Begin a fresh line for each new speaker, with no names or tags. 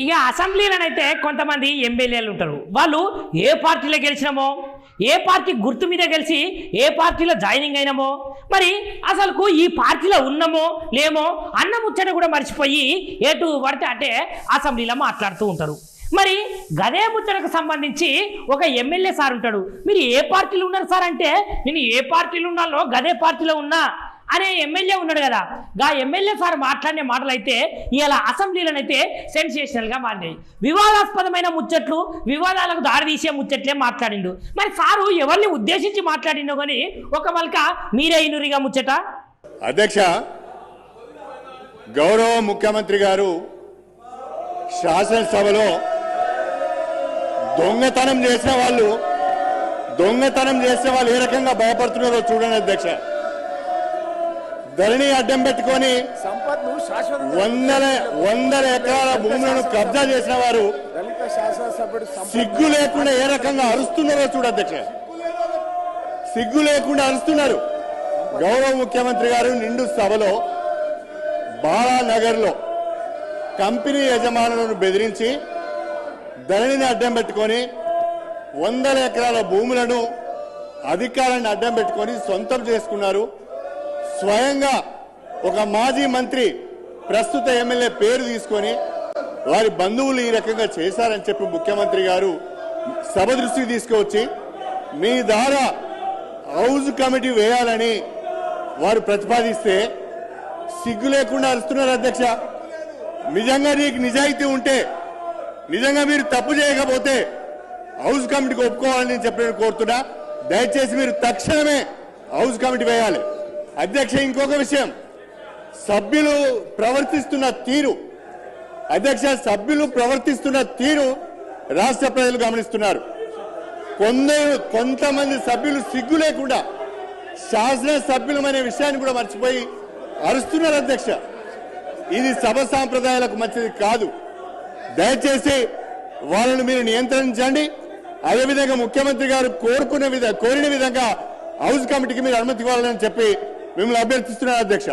ఇక అసెంబ్లీలోనైతే కొంతమంది ఎమ్మెల్యేలు ఉంటారు. వాళ్ళు ఏ పార్టీలో గెలిచినామో, ఏ పార్టీ గుర్తు మీద గెలిచి ఏ పార్టీలో జాయినింగ్ అయినామో, మరి అసలుకు ఈ పార్టీలో ఉన్నామో లేమో అన్న ముచ్చట కూడా మర్చిపోయి ఎటు పడితే అంటే అసెంబ్లీలో మాట్లాడుతూ ఉంటారు. మరి గదే ముచ్చటకు సంబంధించి ఒక ఎమ్మెల్యే సార్ ఉంటాడు. మీరు ఏ పార్టీలో ఉన్నారు సార్ అంటే, నేను ఏ పార్టీలో ఉన్నాలో గదే పార్టీలో ఉన్నా అనే ఎమ్మెల్యే ఉన్నాడు కదా. గా ఎమ్మెల్యే సార్ మాట్లాడిన మాటలు అయితే ఇలా అసెంబ్లీలోనైతే సెన్సేషనల్గా మారినాయి. వివాదాస్పదమైన ముచ్చట్లు, వివాదాలకు దారితీసే ముచ్చట్లే మాట్లాడిండు. మరి సారు ఎవరిని ఉద్దేశించి మాట్లాడిండో కానీ ఒక మల్క మీరే ఇనురిగా ముచ్చట.
అధ్యక్ష, గౌరవ ముఖ్యమంత్రి గారు శాసనసభలో దొంగతనం చేసిన వాళ్ళు ఏ రకంగా భయపడుతున్నారో చూడండి అధ్యక్ష. ధరణి అడ్డం పెట్టుకొని వందల ఎకరాల భూములను కబ్జా చేసిన వారు సిగ్గు లేకుండా ఏ రకంగా అరుస్తున్నారో చూడ అధ్యక్ష. సిగ్గు లేకుండా అరుస్తున్నారు. గౌరవ ముఖ్యమంత్రి గారు నిండు సభలో బాలానగర్లో కంపెనీ యజమానులను బెదిరించి ధరణిని అడ్డం పెట్టుకొని వందల ఎకరాల భూములను అధికారాన్ని అడ్డం పెట్టుకొని సొంతం చేసుకున్నారు. స్వయంగా ఒక మాజీ మంత్రి ప్రస్తుత ఎమ్మెల్యే పేరు తీసుకొని వారి బంధువులు ఈ రకంగా చేశారని చెప్పి ముఖ్యమంత్రి గారు సభ దృష్టికి తీసుకువచ్చి మీ ద్వారా హౌజ్ కమిటీ వేయాలని వారు ప్రతిపాదిస్తే సిగ్గు లేకుండా అరుస్తున్నారు అధ్యక్ష. నిజంగా నీకు నిజాయితీ ఉంటే, నిజంగా మీరు తప్పు చేయకపోతే హౌజ్ కమిటీకి ఒప్పుకోవాలని నేను చెప్పి కోరుతున్నా. దయచేసి మీరు తక్షణమే హౌజ్ కమిటీ వేయాలి. అధ్యక్ష, ఇంకొక విషయం, సభ్యులు ప్రవర్తిస్తున్న తీరు రాష్ట్ర ప్రజలు గమనిస్తున్నారు. కొంతమంది సభ్యులు సిగ్గు లేకుండా శాసన సభ్యులమనే విషయాన్ని కూడా మర్చిపోయి అరుస్తున్నారు అధ్యక్ష. ఇది సభ సాంప్రదాయాలకు మంచిది కాదు. దయచేసి వాళ్ళను మీరు నియంత్రించండి. అదేవిధంగా ముఖ్యమంత్రి గారు కోరిన విధంగా హౌజ్ కమిటీకి మీరు అనుమతి ఇవ్వాలని చెప్పి మిమ్మల్ని అభ్యర్థిస్తున్నారు అధ్యక్ష.